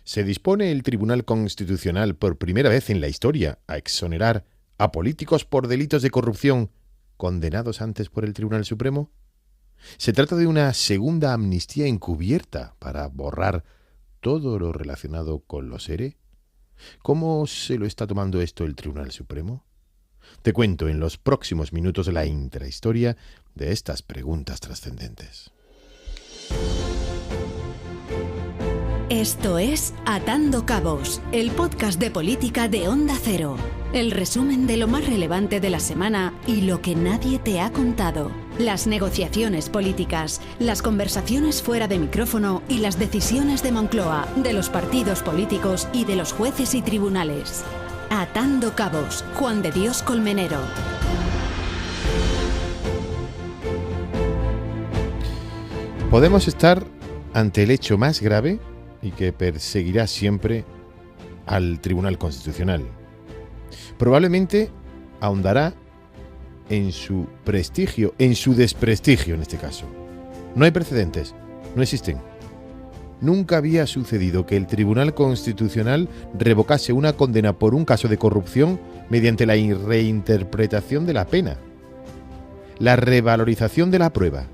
¿Se dispone el Tribunal Constitucional por primera vez en la historia a exonerar a políticos por delitos de corrupción condenados antes por el Tribunal Supremo? ¿Se trata de una segunda amnistía encubierta para borrar todo lo relacionado con los ERE? ¿Cómo se lo está tomando esto el Tribunal Supremo? Te cuento en los próximos minutos la intrahistoria de estas preguntas trascendentes. Esto es Atando Cabos, el podcast de política de Onda Cero. El resumen de lo más relevante de la semana y lo que nadie te ha contado. Las negociaciones políticas, las conversaciones fuera de micrófono y las decisiones de Moncloa, de los partidos políticos y de los jueces y tribunales. Atando Cabos, Juan de Dios Colmenero. Podemos estar ante el hecho más grave y que perseguirá siempre al Tribunal Constitucional. Probablemente ahondará en su prestigio, en su desprestigio en este caso. No hay precedentes, no existen. Nunca había sucedido que el Tribunal Constitucional revocase una condena por un caso de corrupción mediante la reinterpretación de la pena, la revalorización de la prueba.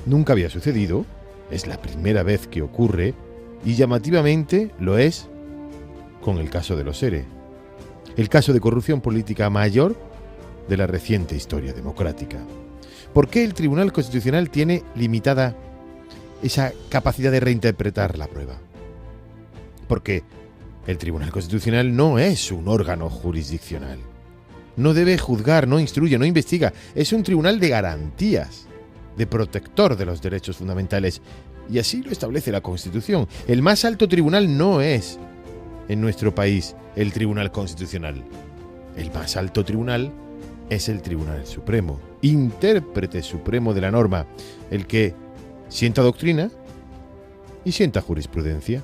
Nunca había sucedido, es la primera vez que ocurre, y llamativamente lo es con el caso de los ERE, el caso de corrupción política mayor de la reciente historia democrática. ¿Por qué el Tribunal Constitucional tiene limitada esa capacidad de reinterpretar la prueba? Porque el Tribunal Constitucional no es un órgano jurisdiccional. No debe juzgar, no instruye, no investiga. Es un tribunal de garantías, de protector de los derechos fundamentales. Y así lo establece la Constitución. El más alto tribunal no es, en nuestro país, el Tribunal Constitucional. El más alto tribunal es el Tribunal Supremo, intérprete supremo de la norma, el que sienta doctrina y sienta jurisprudencia.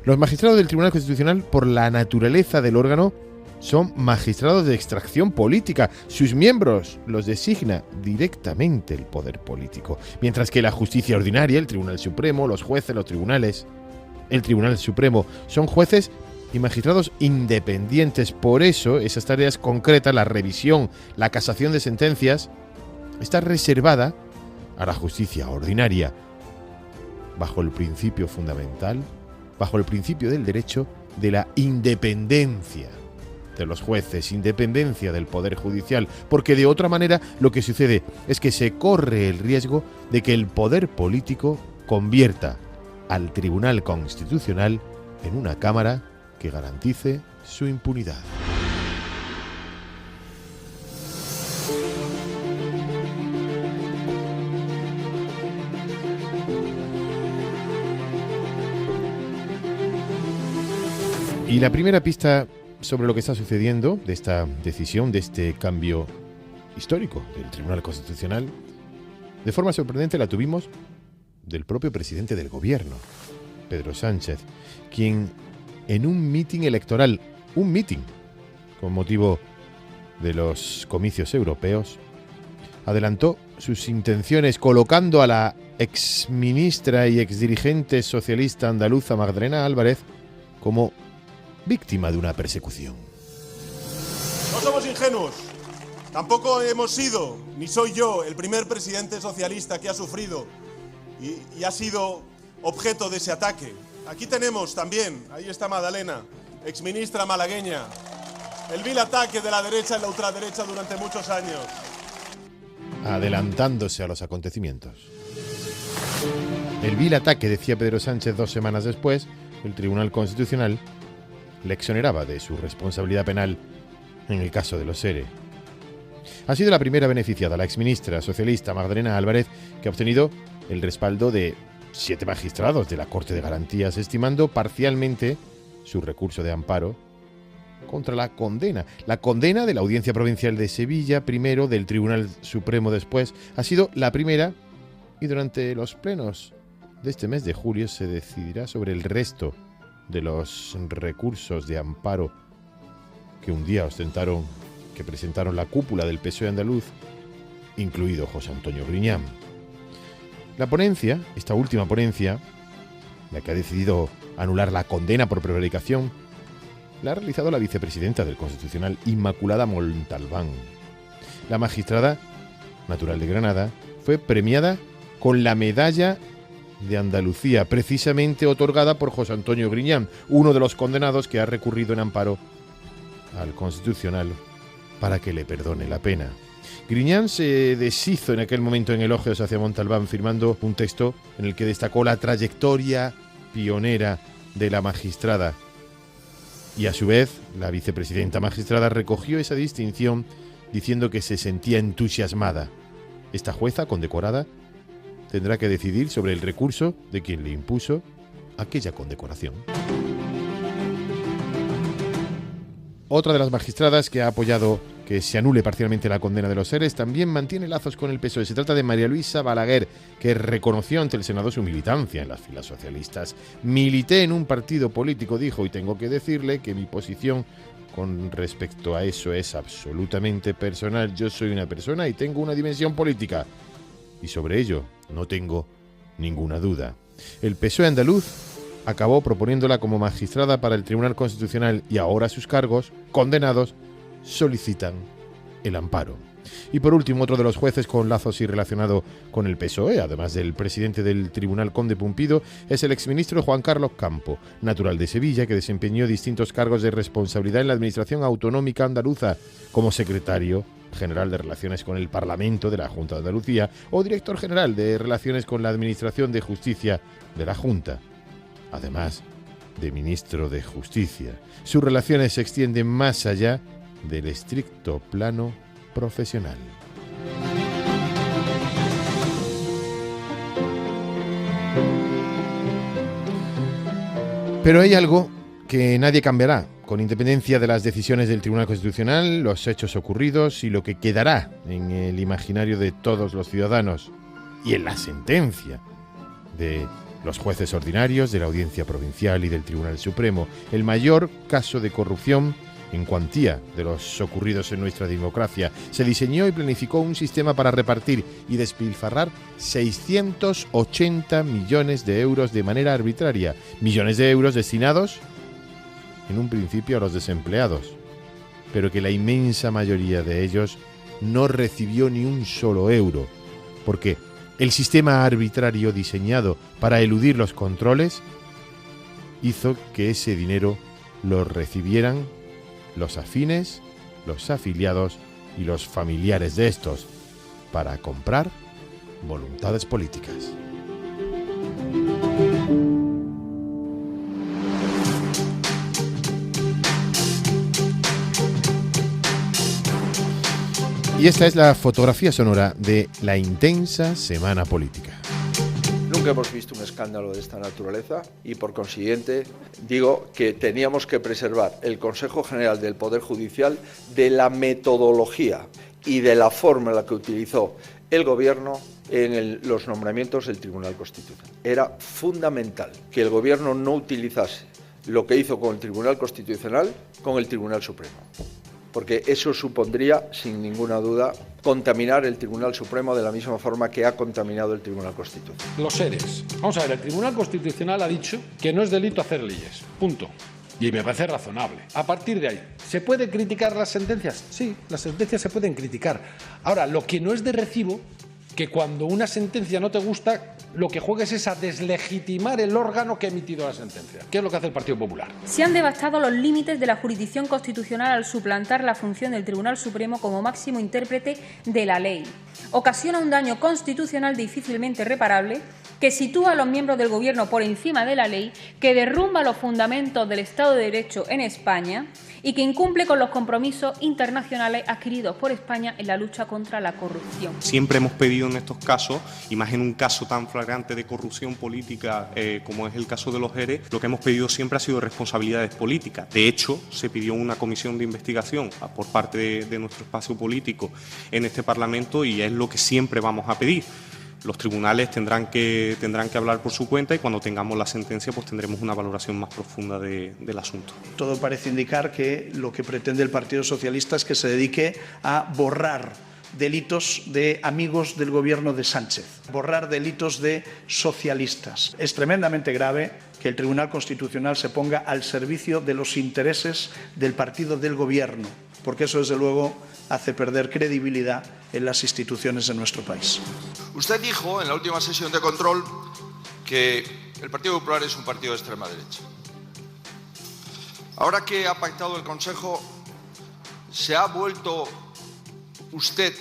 Los magistrados del Tribunal Constitucional, por la naturaleza del órgano, son magistrados de extracción política. Sus miembros los designa directamente el poder político. Mientras que la justicia ordinaria, el Tribunal Supremo, los jueces, los tribunales, el Tribunal Supremo, son jueces y magistrados independientes. Por eso, esas tareas concretas, la revisión, la casación de sentencias, está reservada a la justicia ordinaria, bajo el principio fundamental, bajo el principio del derecho de la independencia de los jueces, independencia del Poder Judicial, porque de otra manera lo que sucede es que se corre el riesgo de que el poder político convierta al Tribunal Constitucional en una cámara que garantice su impunidad. Y la primera pista sobre lo que está sucediendo, de esta decisión, de este cambio histórico del Tribunal Constitucional, de forma sorprendente la tuvimos del propio presidente del gobierno, Pedro Sánchez, quien en un mitin electoral, con motivo de los comicios europeos, adelantó sus intenciones colocando a la exministra y exdirigente socialista andaluza Magdalena Álvarez como víctima de una persecución. No somos ingenuos. Tampoco hemos sido, ni soy yo, el primer presidente socialista que ha sufrido y ha sido objeto de ese ataque. Aquí tenemos también, ahí está Magdalena, exministra malagueña, el vil ataque de la derecha y la ultraderecha durante muchos años. Adelantándose a los acontecimientos. El vil ataque, decía Pedro Sánchez 2 semanas después, el Tribunal Constitucional le exoneraba de su responsabilidad penal en el caso de los ERE. Ha sido la primera beneficiada, la exministra socialista Magdalena Álvarez, que ha obtenido el respaldo de 7 magistrados de la Corte de Garantías, estimando parcialmente su recurso de amparo contra la condena. La condena de la Audiencia Provincial de Sevilla, primero, del Tribunal Supremo después, ha sido la primera, y durante los plenos de este mes de julio se decidirá sobre el resto de los recursos de amparo que un día que presentaron la cúpula del PSOE andaluz, incluido José Antonio Griñán. La ponencia, esta última ponencia, la que ha decidido anular la condena por prevaricación, la ha realizado la vicepresidenta del Constitucional, Inmaculada Montalbán. La magistrada, natural de Granada, fue premiada con la Medalla de Andalucía, precisamente otorgada por José Antonio Griñán, uno de los condenados que ha recurrido en amparo al Constitucional para que le perdone la pena. Griñán se deshizo en aquel momento en elogios hacia Montalbán, firmando un texto en el que destacó la trayectoria pionera de la magistrada. Y a su vez, la vicepresidenta magistrada recogió esa distinción diciendo que se sentía entusiasmada. Esta jueza condecorada tendrá que decidir sobre el recurso de quien le impuso aquella condecoración. Otra de las magistradas que ha apoyado que se anule parcialmente la condena de los seres también mantiene lazos con el PSOE. Se trata de María Luisa Balaguer, que reconoció ante el Senado su militancia en las filas socialistas. Milité en un partido político, dijo, y tengo que decirle que mi posición con respecto a eso es absolutamente personal. Yo soy una persona y tengo una dimensión política. Y sobre ello no tengo ninguna duda. El PSOE andaluz acabó proponiéndola como magistrada para el Tribunal Constitucional y ahora sus cargos, condenados, solicitan el amparo. Y por último, otro de los jueces con lazos y relacionado con el PSOE, además del presidente del Tribunal Conde Pumpido, es el exministro Juan Carlos Campo, natural de Sevilla, que desempeñó distintos cargos de responsabilidad en la Administración Autonómica Andaluza, como secretario general de Relaciones con el Parlamento de la Junta de Andalucía o director general de Relaciones con la Administración de Justicia de la Junta, además de ministro de Justicia. Sus relaciones se extienden más allá del estricto plano profesional. Pero hay algo que nadie cambiará, con independencia de las decisiones del Tribunal Constitucional, los hechos ocurridos y lo que quedará en el imaginario de todos los ciudadanos y en la sentencia de los jueces ordinarios de la Audiencia Provincial y del Tribunal Supremo, el mayor caso de corrupción en cuantía de los ocurridos en nuestra democracia. Se diseñó y planificó un sistema para repartir y despilfarrar 680 millones de euros de manera arbitraria, millones de euros destinados en un principio a los desempleados, pero que la inmensa mayoría de ellos no recibió ni un solo euro, porque el sistema arbitrario diseñado para eludir los controles hizo que ese dinero lo recibieran los afines, los afiliados y los familiares de estos para comprar voluntades políticas. Y esta es la fotografía sonora de la intensa semana política. Nunca hemos visto un escándalo de esta naturaleza y, por consiguiente, digo que teníamos que preservar el Consejo General del Poder Judicial de la metodología y de la forma en la que utilizó el Gobierno en los nombramientos del Tribunal Constitucional. Era fundamental que el Gobierno no utilizase lo que hizo con el Tribunal Constitucional con el Tribunal Supremo, porque eso supondría, sin ninguna duda, contaminar el Tribunal Supremo de la misma forma que ha contaminado el Tribunal Constitucional. Los seres. Vamos a ver, el Tribunal Constitucional ha dicho que no es delito hacer leyes. Punto. Y me parece razonable. A partir de ahí, ¿se puede criticar las sentencias? Sí, las sentencias se pueden criticar. Ahora, lo que no es de recibo, que cuando una sentencia no te gusta, lo que juegues es a deslegitimar el órgano que ha emitido la sentencia. ¿Qué es lo que hace el Partido Popular? Se han devastado los límites de la jurisdicción constitucional al suplantar la función del Tribunal Supremo como máximo intérprete de la ley. Ocasiona un daño constitucional difícilmente reparable que sitúa a los miembros del Gobierno por encima de la ley, que derrumba los fundamentos del Estado de Derecho en España y que incumple con los compromisos internacionales adquiridos por España en la lucha contra la corrupción. Siempre hemos pedido en estos casos, y más en un caso tan flagrante de corrupción política como es el caso de los ERE, lo que hemos pedido siempre ha sido responsabilidades políticas. De hecho, se pidió una comisión de investigación por parte de nuestro espacio político en este Parlamento y es lo que siempre vamos a pedir. Los tribunales tendrán que hablar por su cuenta y cuando tengamos la sentencia pues tendremos una valoración más profunda del asunto. Todo parece indicar que lo que pretende el Partido Socialista es que se dedique a borrar delitos de amigos del gobierno de Sánchez, borrar delitos de socialistas. Es tremendamente grave que el Tribunal Constitucional se ponga al servicio de los intereses del partido del gobierno, porque eso, desde luego, hace perder credibilidad en las instituciones de nuestro país. Usted dijo en la última sesión de control que el Partido Popular es un partido de extrema derecha. Ahora que ha pactado el Consejo, ¿se ha vuelto usted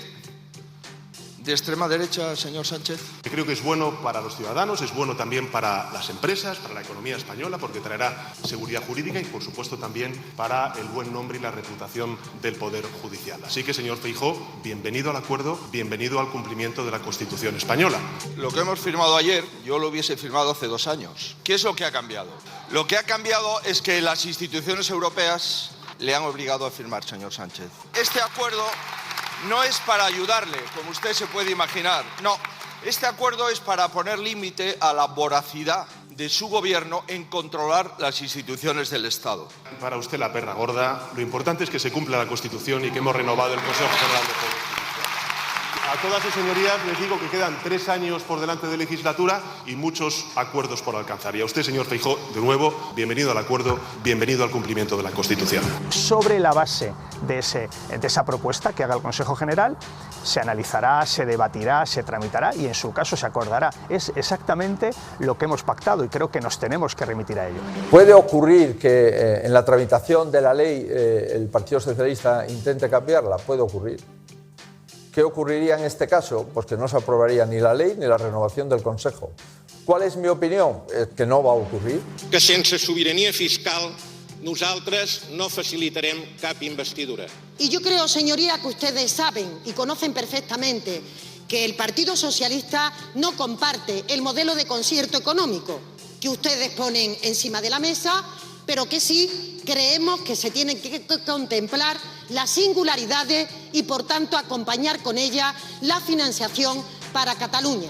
de extrema derecha, señor Sánchez? Creo que es bueno para los ciudadanos, es bueno también para las empresas, para la economía española, porque traerá seguridad jurídica y, por supuesto, también para el buen nombre y la reputación del Poder Judicial. Así que, señor Feijóo, bienvenido al acuerdo, bienvenido al cumplimiento de la Constitución española. Lo que hemos firmado ayer, yo lo hubiese firmado hace 2 años. ¿Qué es lo que ha cambiado? Lo que ha cambiado es que las instituciones europeas le han obligado a firmar, señor Sánchez. Este acuerdo no es para ayudarle, como usted se puede imaginar. No, este acuerdo es para poner límite a la voracidad de su gobierno en controlar las instituciones del Estado. Para usted la perra gorda, lo importante es que se cumpla la Constitución y que hemos renovado el Consejo General de Poder Judicial. A todas sus señorías les digo que quedan 3 años por delante de legislatura y muchos acuerdos por alcanzar. Y a usted, señor Feijóo, de nuevo, bienvenido al acuerdo, bienvenido al cumplimiento de la Constitución. Sobre la base de esa propuesta que haga el Consejo General, se analizará, se debatirá, se tramitará y en su caso se acordará. Es exactamente lo que hemos pactado y creo que nos tenemos que remitir a ello. ¿Puede ocurrir que en la tramitación de la ley el Partido Socialista intente cambiarla? Puede ocurrir. ¿Qué ocurriría en este caso? Pues que no se aprobaría ni la ley ni la renovación del Consejo. ¿Cuál es mi opinión? Que no va a ocurrir. Que sense sobirania fiscal nosaltres no facilitarem cap investidura. Y yo creo, señoría, que ustedes saben y conocen perfectamente que el Partido Socialista no comparte el modelo de concierto económico que ustedes ponen encima de la mesa, pero que sí creemos que se tienen que contemplar las singularidades y, por tanto, acompañar con ella la financiación para Cataluña.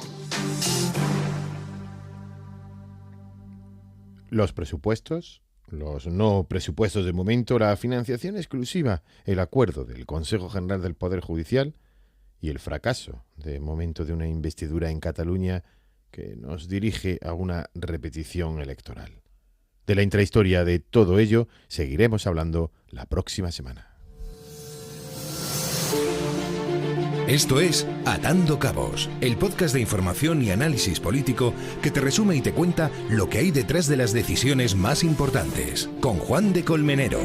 Los presupuestos, los no presupuestos de momento, la financiación exclusiva, el acuerdo del Consejo General del Poder Judicial y el fracaso de momento de una investidura en Cataluña que nos dirige a una repetición electoral. De la intrahistoria de todo ello seguiremos hablando la próxima semana. Esto es Atando Cabos, el podcast de información y análisis político que te resume y te cuenta lo que hay detrás de las decisiones más importantes, con Juan de Colmenero.